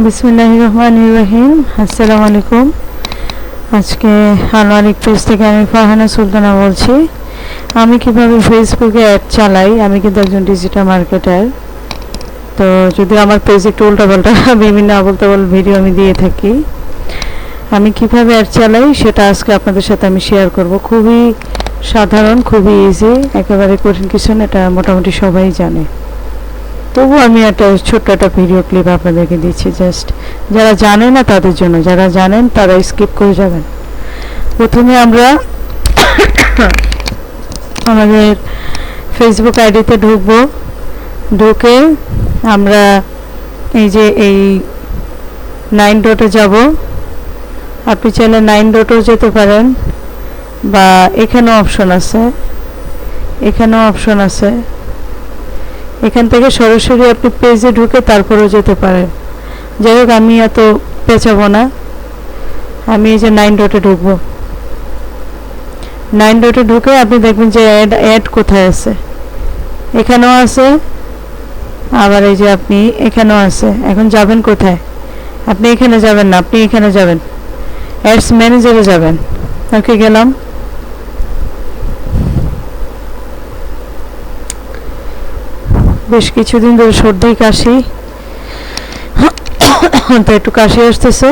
বিসমিল্লাহির রহমানির রহিম। আসসালামু আলাইকুম। আজকে আনোয়ারিক পেজ থেকে আমি ফারহানা সুলতানা বলছি। আমি কিভাবে ফেসবুকে অ্যাড চালাই, আমি কিন্তু একজন ডিজিটাল মার্কেটার। তো যদি আমার পেজ একটু উল্টাপাল্টা বিভিন্ন আবল-তাবল ভিডিও আমি দিয়ে থাকি, আমি কিভাবে অ্যাড চালাই সেটা আজকে আপনাদের সাথে আমি শেয়ার করব। খুবই সাধারণ, খুবই ইজি, একেবারে কঠিন কিছু না, এটা মোটামুটি সবাই জানে। তবু আমি একটা ছোট্ট একটা ভিডিও ক্লিপ আপনাদেরকে দিচ্ছি, জাস্ট যারা জানে না তাদের জন্য, যারা জানেন তারা স্কিপ করে যাবেন। প্রথমে আমরা আমাদের ফেসবুক আইডিতে ঢুকবো। ঢুকে আমরা এই যে এই 9 ডটে যাব। আপনি চাইলে 9 ডটেও যেতে পারেন, বা এখানেও অপশন আছে, এখানেও অপশন আছে। এখান থেকে সরাসরি আপনি পেজে ঢুকে তারপরেও যেতে পারেন। যাই হোক, আমি এত পেঁচাবো না, আমি এই যে 9 ডটে ঢুকবো। 9 ডটে ঢুকে আপনি দেখবেন যে অ্যাড কোথায় আছে, এখানেও আছে, আবার এই যে আপনি এখানেও আছে। এখন যাবেন কোথায়? আপনি এখানে যাবেন না, আপনি এখানে যাবেন, অ্যাডস ম্যানেজারে যাবেন। ওকে, গেলাম। বেশ কিছুদিন ধরে সর্দি কাশি, তো একটু কাশি আসতেছে।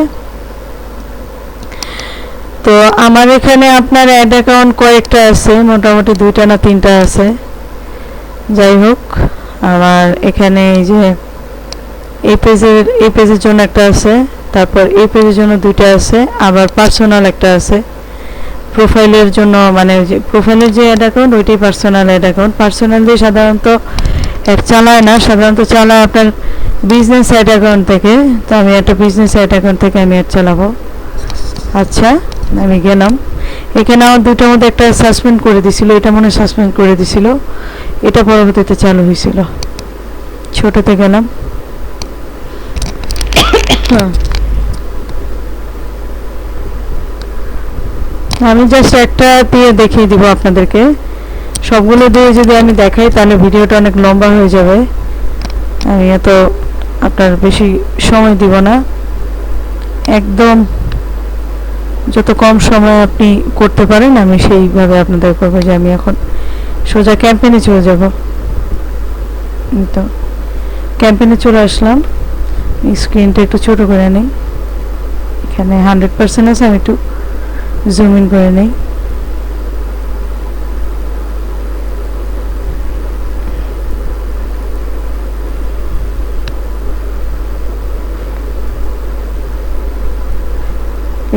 তো আমার এখানে আপনার অ্যাড অ্যাকাউন্ট কয়েকটা আছে, মোটামুটি 2টা না 3টা আছে। যাই হোক, আমার এখানে এই যে এই পেজের জন্য একটা আছে, তারপর এই পেজের জন্য 2টা আছে, আবার পার্সোনাল একটা আছে। প্রোফাইলের জন্য, মানে যে প্রোফাইলের যে অ্যাড অ্যাকাউন্ট ওইটাই পার্সোনাল অ্যাড অ্যাকাউন্ট। পার্সোনাল দিয়ে সাধারণত অ্যাড চালায় না, সাধারণত চালায় আপনার বিজনেস অ্যাড অ্যাকাউন্ট থেকে। তো আমি একটা বিজনেস অ্যাড অ্যাকাউন্ট থেকে আমি অ্যাড চালাবো। আচ্ছা, আমি গেলাম। এখানে আমার 2টার মধ্যে একটা সাসপেন্ড করে দিছিল, এটা মনে সাসপেন্ড করে দিছিল, এটা পরবর্তীতে চালু হয়েছিল। ছোটতে গেলাম। আমি জাস্ট একটা দিয়ে দেখিয়ে দিব আপনাদেরকে। সবগুলো দিয়ে যদি আমি দেখাই তাহলে ভিডিওটা অনেক লম্বা হয়ে যাবে, আমি এত আপনার বেশি সময় দিব না। একদম যত কম সময় আপনি করতে পারেন আমি সেইভাবে আপনাদের করবো। যে আমি এখন সোজা ক্যাম্পেইনে চলে যাব। তো ক্যাম্পেইনে চলে আসলাম। স্ক্রিনটা একটু ছোট করে নেই, এখানে 100% আছে, আমি একটু জুম ইন করে নেই।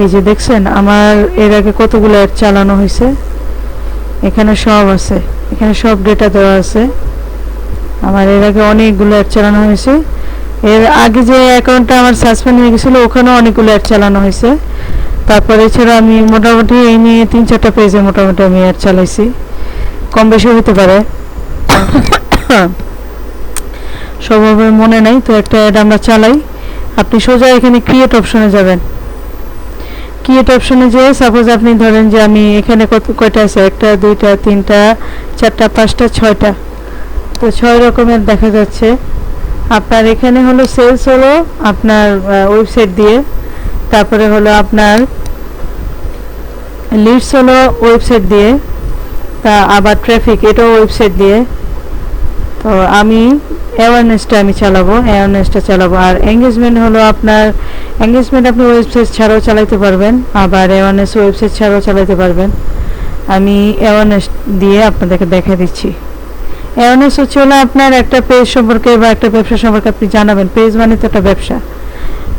এই যে দেখছেন আমার এর আগে কতগুলো অ্যাড চালানো হয়েছে, এখানে সব আছে, এখানে সব ডেটা দেওয়া আছে। আমার এর আগে অনেকগুলো অ্যাড চালানো হয়েছে। এর আগে যে অ্যাকাউন্টটা আমার সাসপেন্ড হয়ে গেছিলো ওখানেও অনেকগুলো অ্যাড চালানো হয়েছে। তারপরে এছাড়া আমি মোটামুটি এই নিয়ে 3-4টা পেজে মোটামুটি আমি অ্যাড চালাইছি, কম বেশি হতে পারে, সবভাবে মনে নাই। তো একটা অ্যাড আমরা চালাই। আপনি সোজা এখানে ক্রিয়েট অপশনে যাবেন। ক্রিয়েট অপশনে যেয়ে সাপোজ আপনি ধরেন যে আমি এখানে কয়টা আছে, 1টা 2টা 3টা 4টা 5টা 6টা, তো 6 রকমের দেখা যাচ্ছে। আপনার এখানে হলো সেলস হলো আপনার ওয়েবসাইট দিয়ে, তারপরে হলো আপনার লিডস হলো ওয়েবসাইট দিয়ে, তা আবার ট্রাফিক এটাও ওয়েবসাইট দিয়ে। তো আমি অ্যাওয়ারনেসটা চালাবো। আর এঙ্গেজমেন্ট হলো আপনার এঙ্গেজমেন্ট আপনি ওয়েবসাইট ছাড়াও চালাতে পারবেন, আবার অ্যাওয়ারনেস ওয়েবসাইট ছাড়াও চালাতে পারবেন। আমি অ্যাওয়ারনেস দিয়ে আপনাদেরকে দেখা দিচ্ছি। অ্যাওয়ারনেস হচ্ছে হলো আপনার একটা পেজ সম্পর্কে বা একটা ব্যবসা সম্পর্কে আপনি জানাবেন। পেজ মানে তো একটা ব্যবসা।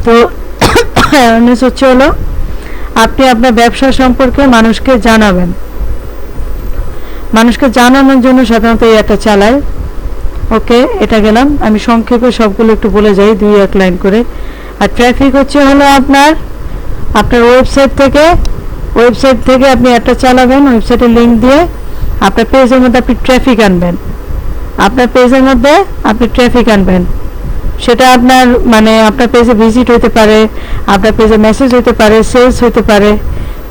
তো অ্যাওয়ারনেস হচ্ছে হলো আপনি আপনার ব্যবসা সম্পর্কে মানুষকে জানাবেন। মানুষকে জানানোর জন্য সাধারণত এই একটা চালায়। ওকে, এটা গেলাম। আমি সংক্ষেপে সবগুলো একটু বলে যাই 2-1 লাইন করে। আর ট্রাফিক হচ্ছে হলো আপনার ওয়েবসাইট থেকে আপনি একটা চালাবেন, ওয়েবসাইটের লিঙ্ক দিয়ে আপনার পেজের মধ্যে আপনি ট্রাফিক আনবেন। সেটা আপনার মানে আপনার পেজে ভিজিট হতে পারে, আপনার পেজে মেসেজ হতে পারে, সেলস হতে পারে,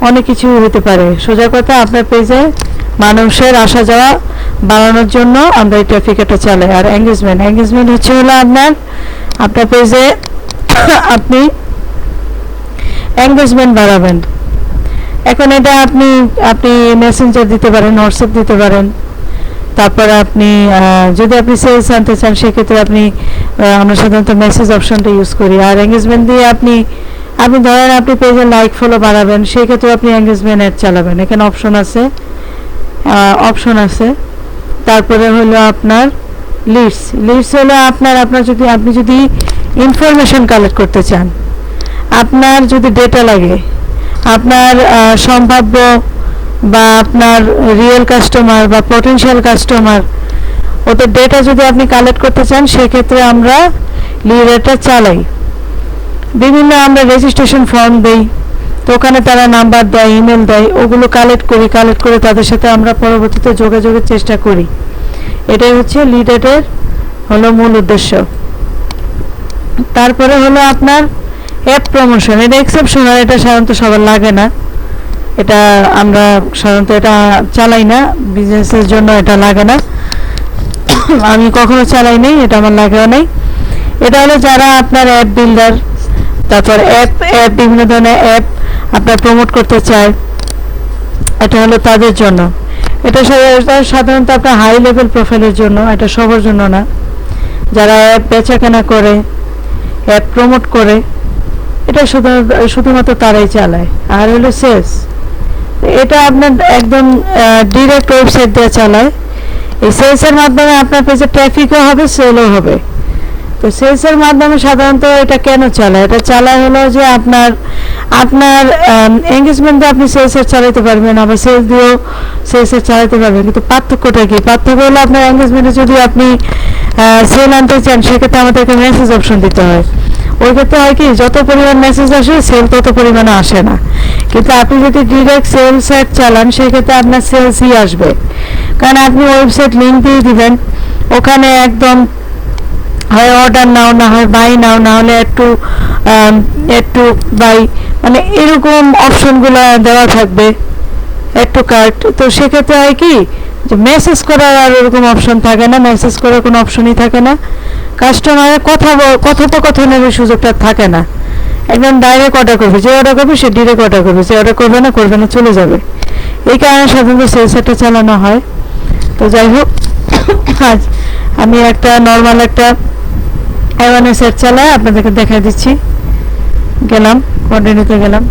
অনেক কিছু হতে পারে। সোজা কথা, আপনার পেজে মানুষের আসা যাওয়া বাড়ানোর জন্য আমরা এই ট্রাফিক এটা চালাই। আর এঙ্গেজমেন্ট হচ্ছে হলো আপনার পেজে আপনি এঙ্গেজমেন্ট বাড়াবেন। এখন এটা আপনি আপনি মেসেঞ্জার দিতে পারেন, হোয়াটসঅ্যাপ দিতে পারেন। তারপরে আপনি যদি আপনি সেলস আনতে চান সেক্ষেত্রে আপনি আমরা সাধারণত মেসেজ অপশনটা ইউজ করি। আর এঙ্গেজমেন্ট দিয়ে আপনি আপনি ধরেন আপনি পেজে লাইক ফলো বাড়াবেন, সেই ক্ষেত্রে আপনি এঙ্গেজমেন্ট অ্যাড চালাবেন। এখানে অপশন আছে। তারপরে হলো আপনার লিডস হলো আপনার আপনি যদি ইনফরমেশন কালেক্ট করতে চান, আপনার যদি ডেটা লাগে, আপনার সম্ভাব্য বা আপনার রিয়েল কাস্টমার বা পটেনশিয়াল কাস্টমার ওদের ডেটা যদি আপনি কালেক্ট করতে চান, সেক্ষেত্রে আমরা লিডটা চালাই। বিভিন্ন আমরা রেজিস্ট্রেশন ফর্ম দেই, তো ওখানে তারা নাম্বার দেয়, ইমেল দেয়, ওগুলো কালেক্ট করে তাদের সাথে আমরা পরবর্তীতে যোগাযোগের চেষ্টা করি। এটাই হচ্ছে লিড অ্যাডের হলো মূল উদ্দেশ্য। তারপরে হলো আপনার অ্যাপ প্রমোশন। এটা এক্সেপশনাল, এটা সাধারণত সবার লাগে না, এটা আমরা সাধারণত এটা চালাই না, বিজনেসের জন্য এটা লাগে না। আমি কখনো চালাই নাই, এটা আমার লাগেও নাই। এটা হলো যারা আপনার অ্যাপ বিল্ডার, তারপর অ্যাপ বিভিন্ন ধরনের অ্যাপ আপনার প্রমোট করতে চায়, এটা হলো তাদের জন্য। এটা সাধারণত আপনার হাই লেভেল প্রোফাইলের জন্য, এটা সবার জন্য না। যারা অ্যাপ বেচাকেনা করে, অ্যাপ প্রমোট করে, এটা শুধুমাত্র তারাই চালায়। আর হলো সেলস, এটা আপনার একদম ডিরেক্ট ওয়েবসাইট দিয়ে চালায়। এই সেলসের মাধ্যমে আপনার পেজে ট্রাফিকও হবে, সেলও হবে। তো সেলসের মাধ্যমে সাধারণত এটা কেন চালায়? এটা চালায় হলো যে আপনার এঙ্গেজমেন্ট দিয়ে আপনি সেলসের চালাতে পারবেন, আবার সেলস দিয়েও সেলসের চালাতে পারবেন। কিন্তু পার্থক্যটা কি? পার্থক্য হলো আপনার এঙ্গেজমেন্টে যদি আপনি সেল আনতে চান, সেক্ষেত্রে আমাদেরকে মেসেজ অপশন দিতে হয়। ওই ক্ষেত্রে হয় কি, যত পরিমাণ মেসেজ আসে সেল তত পরিমাণে আসে না। কিন্তু আপনি যদি ডিরেক্ট সেলস অ্যাড চালান, সেক্ষেত্রে আপনার সেলসই আসবে, কারণ আপনি ওয়েবসাইট লিঙ্ক দিয়ে দিবেন, ওখানে একদম হয় অর্ডার নাও, না হয় বাই নাও, না হলে একটু বাই, মানে এরকম অপশনগুলো দেওয়া থাকবে, একটু কার্ট। তো সেক্ষেত্রে হয় কি যে মেসেজ করার আর ওরকম অপশন থাকে না, মেসেজ করার কোনো অপশনই থাকে না। কাস্টমারের কথোপকথনের সুযোগটা থাকে না, একদম ডাইরেক্ট অর্ডার করবে। যে অর্ডার করবে সে ডিরেক্ট অর্ডার করবে, যে অর্ডার করবে না চলে যাবে। এই কারণে সাধারণত সেলসটা চালানো হয়। তো যাই হোক, আজ আমি একটা নর্মাল একটা অ্যাওয়ারনেস সেট চালায় আপনাদেরকে দেখা দিচ্ছি। গেলাম, কন্টিনিউতে গেলাম,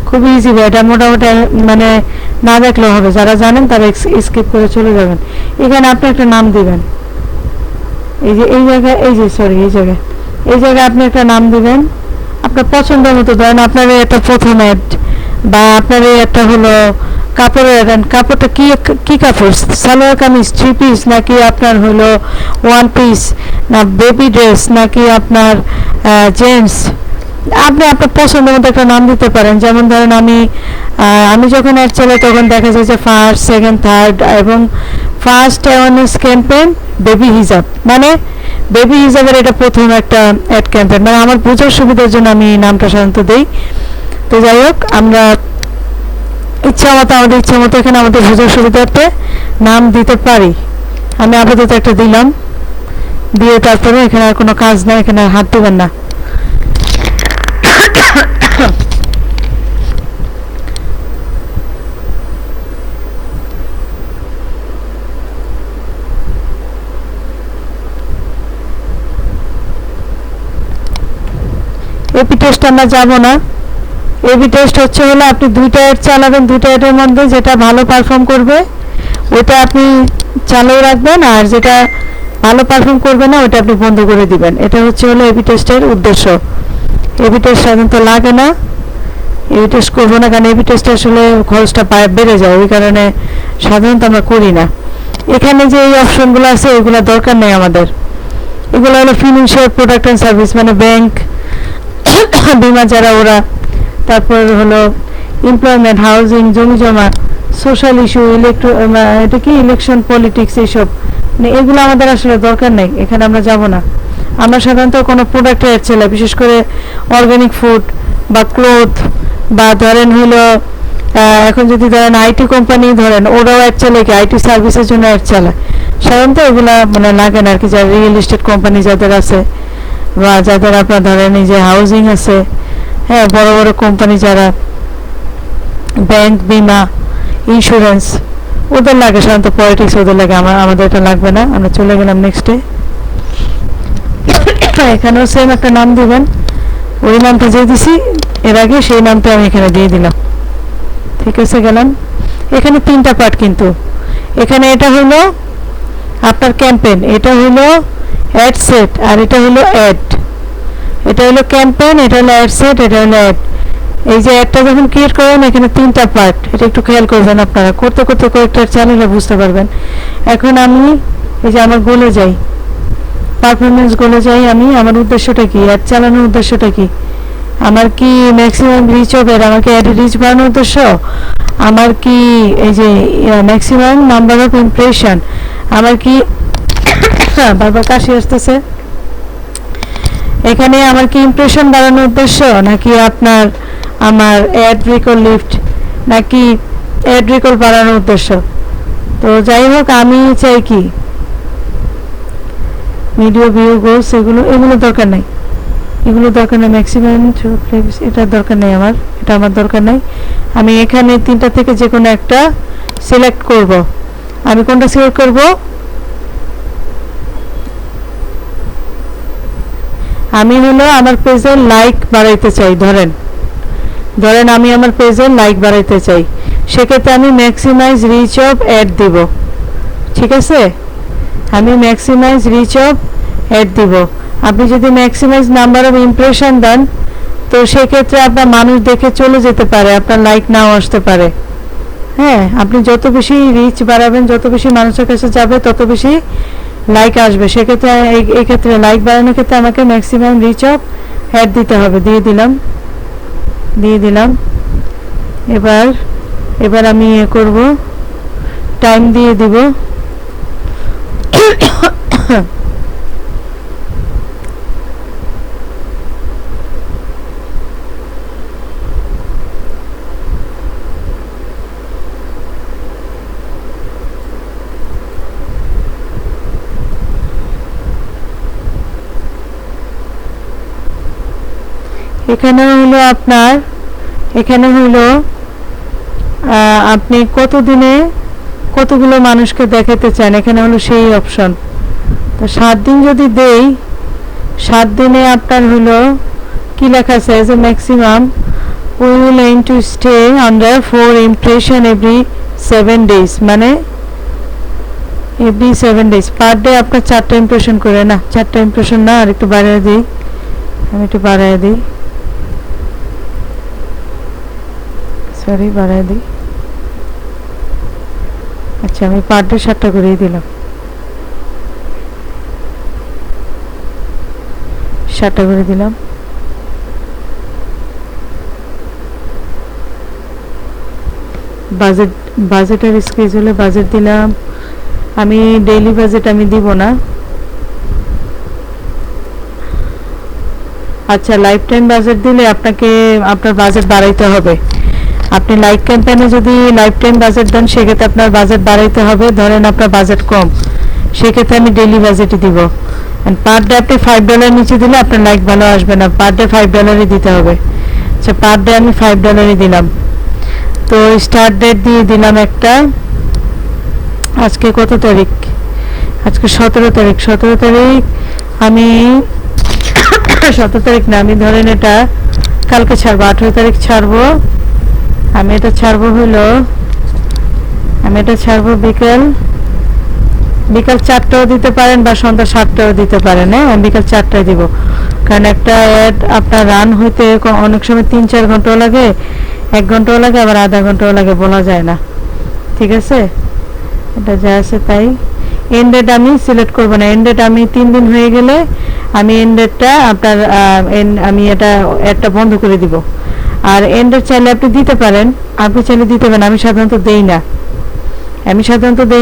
খুব ইজি ভাই। এটা মোটামুটি মানে না দেখলেও হবে, যারা জানেন তারা স্কিপ করে চলে যাবেন। এখানে আপনি একটা নাম দিবেন, এই জায়গায় আপনি একটা নাম দিবেন আপনার পছন্দ মতো। ধরেন আপনার একটা প্রথম অ্যাড, বা আপনার একটা হলো কাপড়ের, কাপড়টা কি কাপড়, সালোয়ার কামিজ, 3 পিস, নাকি আপনার হলো 1 পিস, না বেবি ড্রেস, নাকি আপনার জেন্টস। আপনি আপনার পছন্দ মতো একটা নাম দিতে পারেন। যেমন ধরেন আমি যখন অ্যাড চালাই তখন দেখা যায় যে ফার্স্ট, সেকেন্ড, থার্ড এবং ফার্স্ট অ্যাওয়ারনেস ক্যাম্পেইন বেবি হিজাব, মানে বেবি হিজাবের এটা প্রথম একটা অ্যাড ক্যাম্পেইন। মানে আমার বোঝার সুবিধার জন্য আমি নামটা সাধারণত দিই। তো যাই হোক, আমরা আমাদের ইচ্ছা মতো এখানে আমাদের বোঝার সুবিধার্থে নাম দিতে পারি। আমি আপাতত একটা দিলাম, দিয়ে তারপরে এখানে আর কোনো কাজ নাই, এখানে হাত দেবেন না। এবি টেস্ট আমরা যাব না। এবি টেস্ট হচ্ছে হলো আপনি 2টা অ্যাড চালাবেন, 2টা অ্যাডের মধ্যে যেটা ভালো পারফর্ম করবে ওটা আপনি চালু রাখবেন, আর যেটা ভালো পারফর্ম করবে না ওটা আপনি বন্ধ করে দিবেন। এটা হচ্ছে হলো এবি টেস্টের উদ্দেশ্য। এবি টেস্ট সাধারণত লাগে না, এবি টেস্ট করবো না, কারণ এবি টেস্টে আসলে খরচটা বেড়ে যায়, ওই কারণে সাধারণত আমরা করি না। এখানে যে এই অপশনগুলো আছে এগুলো দরকার নেই আমাদের। এগুলো হলো ফিনান্সিয়াল প্রোডাক্ট অ্যান্ড সার্ভিস, মানে ব্যাংক, বিমা যারা ওরা, তারপর হলো এমপ্লয়মেন্ট, হাউজিং, জমি জমা, সোশ্যাল ইস্যু, এটা কি ইলেকশন পলিটিক্স, এইসব মানে এগুলো আমাদের আসলে দরকার নেই, এখানে আমরা যাব না। আমরা সাধারণত কোনো প্রোডাক্ট অ্যাড চালাই, বিশেষ করে অর্গানিক ফুড বা ক্লোথ, বা ধরেন হলো এখন যদি ধরেন আইটি কোম্পানি ধরেন, ওরাও অ্যাড চালায় কি আইটি সার্ভিসের জন্য অ্যাড চালায়। সাধারণত এগুলা মানে লাগে না আর কি, যারা রিয়েল এস্টেট কোম্পানি যাদের আছে বা যাদের আপনার ধরেন এই যে হাউজিং আছে, হ্যাঁ, বড় বড় কোম্পানি যারা, ব্যাংক, বিমা, ইন্স্যুরেন্স, ওদের লাগে সাধারণত পলিটিক্স, ওদের লাগে। আমাদের এটা লাগবে না। আমরা চলে গেলাম নেক্সটে। এখানেও সেম একটা নাম দিবেন, ওই নামটা যে দিছি এর আগে সেই নামটা আমি এখানে দিয়ে দিলাম। ঠিক আছে, গেলাম। এখানে 3টা পার্ট কিন্তু। এখানে এটা হলো আপনার ক্যাম্পেইন, এটা হলো অ্যাড সেট, আর এটা হলো অ্যাড। এটা হলো ক্যাম্পেইন, এটা হলো অ্যাড সেট, এটা হলো অ্যাড। এই যে অ্যাডটা যখন ক্রিয়েট করেন এখানে 3টা পার্ট, এটা একটু খেয়াল করবেন আপনারা। করতে করতে কয়েকটা চ্যানেলে বুঝতে পারবেন। এখন আমি এই যে আমার গোলে যাই, পারফরমেন্স গোলে যাই। আমি আমার উদ্দেশ্যটা কি, অ্যাড চালানোর উদ্দেশ্যটা কি? আমার কি ম্যাক্সিমাম রিচ হবে, আমার কি অ্যাড রিচ বাড়ানোর উদ্দেশ্য, আমার কি এই যে ম্যাক্সিমাম নাম্বার অফ ইমপ্রেশন, আমার কি বারবার কাশি আসতেছে, এখানে আমার কি ইমপ্রেশন বাড়ানোর উদ্দেশ্য, নাকি আপনার আমার অ্যাড রিকল লিফট, নাকি অ্যাড রিকল বাড়ানোর উদ্দেশ্য? তো যাই হোক, আমি চাই কি ভিডিও ভিউ গোলস, এগুলো দরকার নাই, এগুলো দরকার নেই। ম্যাক্সিমাম এটা দরকার নেই আমার, এটা আমার দরকার নেই। আমি এখানে 3টা থেকে যে কোনো একটা সিলেক্ট করব। আমি কোনটা সিলেক্ট করব? আমি হলো আমার পেজে লাইক বাড়াইতে চাই। ধরেন আমি আমার পেজে লাইক বাড়াইতে চাই, সেক্ষেত্রে আমি ম্যাক্সিমাইজ রিচ অফ অ্যাড দিব। ঠিক আছে, আমি ম্যাক্সিমাইজ রিচ অফ অ্যাড দিব। আপনি যদি ম্যাক্সিমাইজ নাম্বার অফ ইমপ্রেশন দেন, তো সেক্ষেত্রে আপনার মানুষ দেখে চলে যেতে পারে, আপনার লাইক নাও আসতে পারে। হ্যাঁ, আপনি যত বেশি রিচ বাড়াবেন, যত বেশি মানুষের কাছে যাবে, তত বেশি লাইক আসবে। সেক্ষেত্রে এই ক্ষেত্রে লাইক বাড়ানোর ক্ষেত্রে আমাকে ম্যাক্সিমাম রিচ অফ অ্যাড দিতে হবে। দিয়ে দিলাম। এবার আমি করব, টাইম দিয়ে দিব। এখানে হলো আপনার, আপনি কতদিনে কতগুলো মানুষকে দেখাতে চান, এখানে হলো সেই অপশন। তো 7 দিন যদি দেই, 7 দিনে আপনার হলো কি লেখা আছে, as a maximum we will aim to stay under 4 impression every 7 days, মানে এভরি 7 days পার ডে আপনার 4টা ইমপ্রেশন করে। না, 4টা ইমপ্রেশন না, আর একটু বাড়িয়ে দিই, আমি একটু বাড়িয়ে দিই, সরি বাড়াই দিই। আচ্ছা, আমি পার ডে 7টা করেই দিলাম, 7টা করে দিলাম। বাজেটের স্কেজুলে বাজেট দিলাম। আমি ডেইলি বাজেট আমি দিব না। আচ্ছা, লাইফ টাইম বাজেট দিলে আপনাকে আপনার বাজেট বাড়াইতে হবে। আপনি লাইক ক্যাম্পেইনে যদি লাইফ টাইম বাজেট দেন, সেক্ষেত্রে আপনার বাজেট বাড়াইতে হবে। ধরেন আপনার বাজেট কম, সেক্ষেত্রে আমি ডেইলি বাজেটই দিব। পার ডে আপনি $5 নিচে দিলে আপনার লাইক ভালো আসবে না, পার ডে $5 দিতে হবে। আচ্ছা, পার ডে আমি $5 দিলাম। তো স্টার্ট ডেট দিয়ে দিলাম একটা, আজকে কত তারিখ, আজকে 17 তারিখ। 17 তারিখ আমি 17 তারিখ না, আমি ধরেন এটা কালকে ছাড়বো, 18 তারিখ ছাড়বো। আমি এটা ছাড়বো বিকাল 4টাও দিতে পারেন, বা সন্ধ্যা 7টাও দিতে পারেন। হ্যাঁ, আমি বিকাল 4টায় দিব, কারণ একটা অ্যাড আপনার রান হইতে অনেক সময় 3-4 ঘন্টাও লাগে, 1 ঘন্টাও লাগে, আবার আধা ঘন্টাও লাগে, বলা যায় না। ঠিক আছে, এটা যা আছে তাই। এন্ড ডেট আমি সিলেক্ট করবো না। এন্ড ডেট আমি 3 দিন হয়ে গেলে আমি এন্ড ডেটটা আপনার আমি এটা বন্ধ করে দিব। আর এন্ড ডেট চাইলে আপনি দিতে পারেন, আপনি চাইলে দিতে পারেন। আমি সাধারণত দেই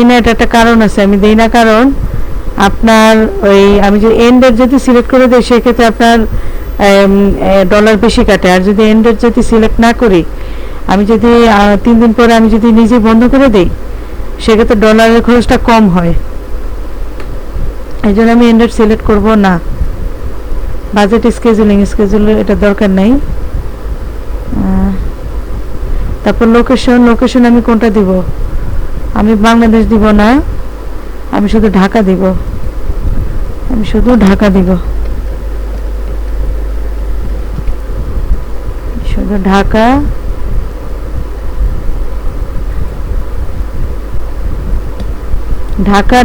না, এটা একটা কারণ আছে। আমি দেই না কারণ আপনার ওই আমি যদি এন্ড ডেট যদি সিলেক্ট করে দিই, সেক্ষেত্রে আপনার ডলার বেশি কাটে। আর যদি এন্ড ডেট যদি সিলেক্ট না করি, আমি যদি 3 দিন পরে আমি যদি নিজে বন্ধ করে দিই, সেক্ষেত্রে ডলারের খরচটা কম হয়। এই জন্য আমি এন্ড ডেট সিলেক্ট করবো না। বাজেট স্কেজুলিং এটা দরকার নাই। তারপর লোকেশন আমি কোনটা দিব? আমি বাংলাদেশ দিব না, আমি শুধু ঢাকা দিব। শুধু Dhaka.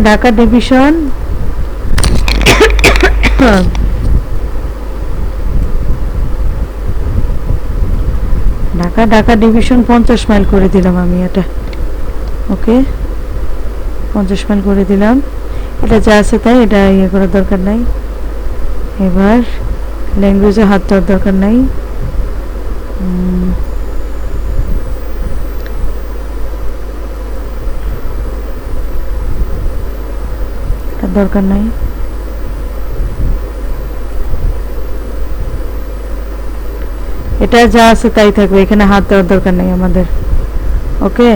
Dhaka division Dhaka division 50 mile করে দিলাম আমি এটা। ওকে, 50 মাইল করে দিলাম। এটা যা আছে তাই, এটা ইয়ে করার দরকার নাই। এবার ল্যাঙ্গুয়েজে হাত দেওয়ার দরকার নাই। দরকার নাই। এটা যা আছে তাই থাকবে, এখানে হাত দেওয়ার দরকার নেই আমাদের। ওকে,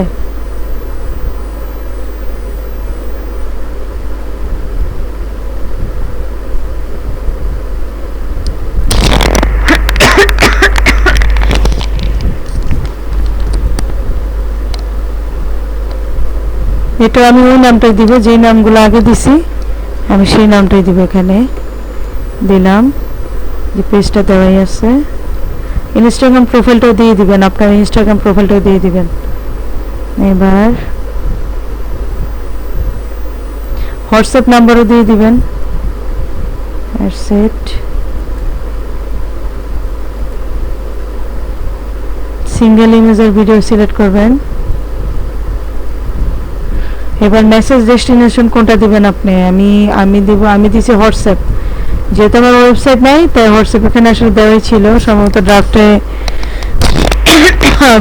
এটা আমি ওই নামটাই দিব, যেই নামগুলো আগে দিছি আমি সেই নামটাই দিব। এখানে দিলাম, যে পেজটা দেওয়াই আছে। ইনস্টাগ্রাম প্রোফাইলটাও দিয়ে দিবেন, আপনার ইনস্টাগ্রাম প্রোফাইলটাও দিয়ে দিবেন। এবার হোয়াটসঅ্যাপ নাম্বারও দিয়ে দিবেন। সিঙ্গেল ইমেজের ভিডিও সিলেক্ট করবেন। এবার মেসেজ ডেস্টিনেশন কোনটা দিবেন আপনি? আমি দিছি হোয়াটসঅ্যাপ, যেহেতু আমার ওয়েবসাইট নাই তাই হোয়াটসঅ্যাপ এখানে আসলে দেওয়াই ছিল। সম্ভবত ড্রাফটে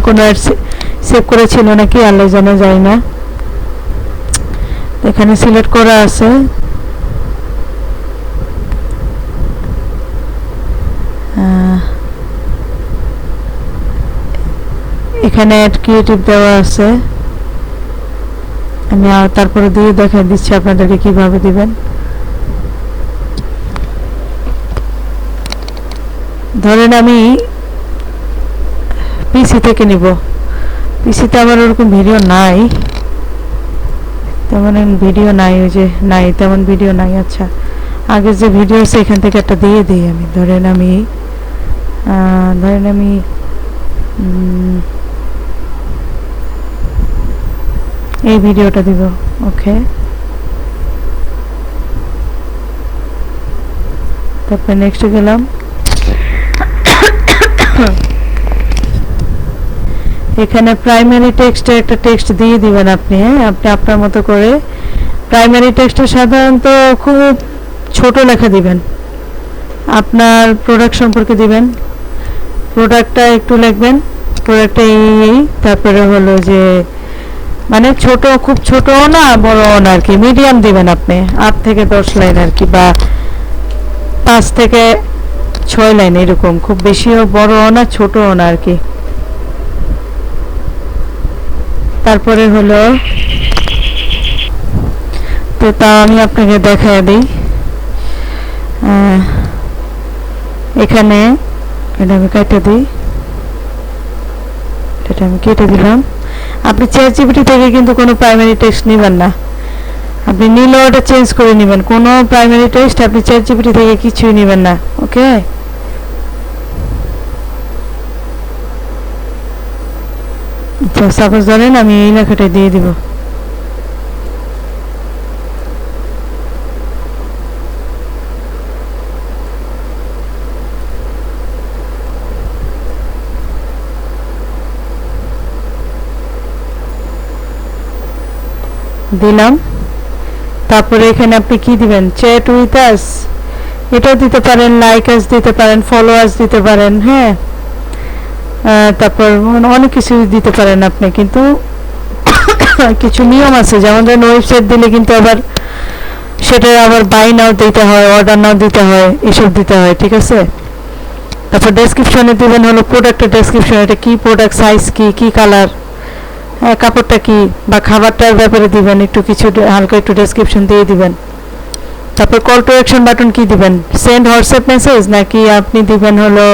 কোনো সেভ করেছিল নাকি আল্লাহ জানে, যায় না। এখানে সিলেক্ট করা আছে। এখানে অ্যাড ক্রিয়েটিভ দেওয়া আছে। আমি তারপরে দিয়ে দেখা দিচ্ছি আপনাদেরকে কিভাবে দিবেন। ধরেন আমি পিসি থেকে নিব, পিসিতে আমার ওরকম ভিডিও নাই, তেমন ভিডিও নাই, ওই যে নাই, তেমন ভিডিও নাই। আচ্ছা, আগে যে ভিডিও আছে এখান থেকে একটা দিয়ে দিই আমি। ধরেন আমি এই ভিডিওটা দিব। ওকে, তারপর নেক্সটে গেলাম। এখানে প্রাইমারি টেক্সটে একটা টেক্সট দিয়ে দিবেন আপনি। হ্যাঁ, আপনি আপনার মতো করে প্রাইমারি টেক্সটে সাধারণত খুব ছোট লেখা দিবেন। আপনার প্রোডাক্ট সম্পর্কে দিবেন, প্রোডাক্টটা একটু লিখবেন, প্রোডাক্টটা এই, তারপরে হলো যে মানে ছোট, খুব ছোটও না বড়ও না আর কি, মিডিয়াম দিবেন আপনি। 8 থেকে 10 লাইন আর কি, বা 5 থেকে 6 লাইন এরকম, খুব বেশিও বড়ও না ছোটও না আর কি। তারপরে হলো তো তা আমি আপনাকে দেখায় দিই। এখানে এটা আমি কেটে দিই, এটা আমি কেটে দিলাম। আপনি চ্যাটজিপিটি থেকে কিন্তু কোনো প্রাইমারি টেক্সট নেবেন না, আপনি নিলেও ওটা চেঞ্জ করে নেবেন। কোনো প্রাইমারি টেক্সট আপনি চ্যাটজিপিটি থেকে কিছুই নেবেন না। ওকে, আচ্ছা, সাপোজ ধরেন আমি এই লেখাটা দিয়ে দিব। দিলাম, তারপরে এখানে আপনি কি দিবেন? চ্যাট উইথ আস, এটাও দিতে পারেন, লাইক আস দিতে পারেন, ফলো আস দিতে পারেন। হ্যাঁ, তারপর অনেক কিছু দিতে পারেন আপনি, কিন্তু কিছু নিয়ম আছে। যেমন ধরেন ওয়েবসাইট দিলে কিন্তু আবার সেটা আবার বাই নাও দিতে হয়, অর্ডার নাও দিতে হয়, এসব দিতে হয়। ঠিক আছে, তারপর ডেসক্রিপশনে দিবেন হলো প্রোডাক্টের ডেসক্রিপশন, এটা কি প্রোডাক্ট, সাইজ কি কালার, কাপড়টা কি, বা খাবারটার ব্যাপারে দিবেন একটু কিছু, হালকা একটু ডেসক্রিপশন দিয়ে দিবেন। তারপর কল টু অ্যাকশন বাটন কি দিবেন, সেন্ড হোয়াটসঅ্যাপ মেসেজ নাকি আপনি দিবেন হলো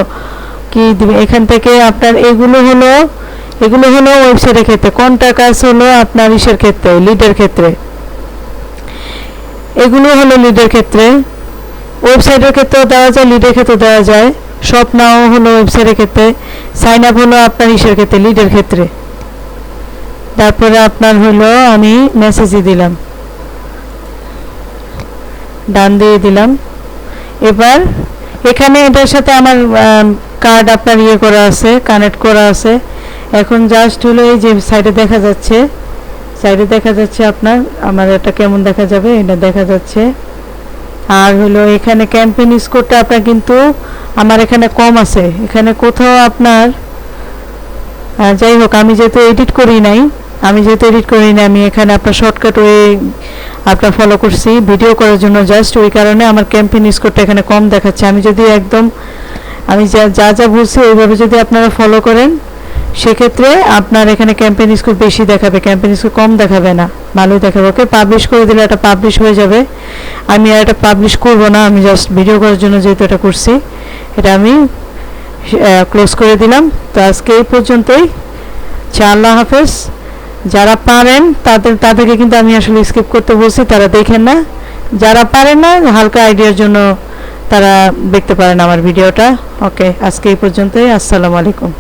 কি দিবেন, এখান থেকে আপনার এগুলো হলো ওয়েবসাইটের ক্ষেত্রে, কন্টাক্ট আস হলো আপনার ইসের ক্ষেত্রে, লিডের ক্ষেত্রে, এগুলো হলো লিডের ক্ষেত্রে। ওয়েবসাইটের ক্ষেত্রেও দেওয়া যায়, লিডের ক্ষেত্রেও দেওয়া যায়। শপ নাও হলো ওয়েবসাইটের ক্ষেত্রে, সাইন আপ হলো আপনার ইসের ক্ষেত্রে, লিডের ক্ষেত্রে। তারপরে আপনার হলো আমি মেসেজই দিলাম, ডান দিয়ে দিলাম। এবার এখানে এটার সাথে আমার কার্ড আপনার ইয়ে করা আছে, কানেক্ট করা আছে। এখন জাস্ট হলো এই যে সাইডে দেখা যাচ্ছে, আপনার আমার এটা কেমন দেখা যাবে, এটা দেখা যাচ্ছে। আর হলো এখানে ক্যাম্পেইন স্কোরটা আপনার কিন্তু আমার এখানে কম আছে, এখানে কোথাও আপনার যাই হোক, আমি যেহেতু এডিট করি নাই, আমি এখানে আপনার শর্টকাট ওয়ে আপনার ফলো করছি ভিডিও করার জন্য, জাস্ট ওই কারণে আমার ক্যাম্পেইন স্কোরটা এখানে কম দেখাচ্ছে। আমি যদি একদম আমি যা বলছি ওইভাবে যদি আপনারা ফলো করেন, সেক্ষেত্রে আপনার এখানে ক্যাম্পেইন স্কোর বেশি দেখাবে, ক্যাম্পেইন স্কোর কম দেখাবে না, ভালোই দেখাবে। ওকে, পাবলিশ করে দিলে এটা পাবলিশ হয়ে যাবে। আমি আর এটা পাবলিশ করবো না, আমি জাস্ট ভিডিও করার জন্য যেহেতু এটা করছি, এটা আমি ক্লোজ করে দিলাম। তো আজকে এই পর্যন্তই, আল্লাহ হাফেজ। যারা পারেন তাদেরকে কিন্তু আমি আসলে স্কিপ করতে বলছি, তারা দেখেন না। যারা পারেন না, হালকা আইডিয়ার জন্য তারা দেখতে পারেন আমার ভিডিওটা। ওকে, আজকে এই পর্যন্তই। আসসালামু আলাইকুম।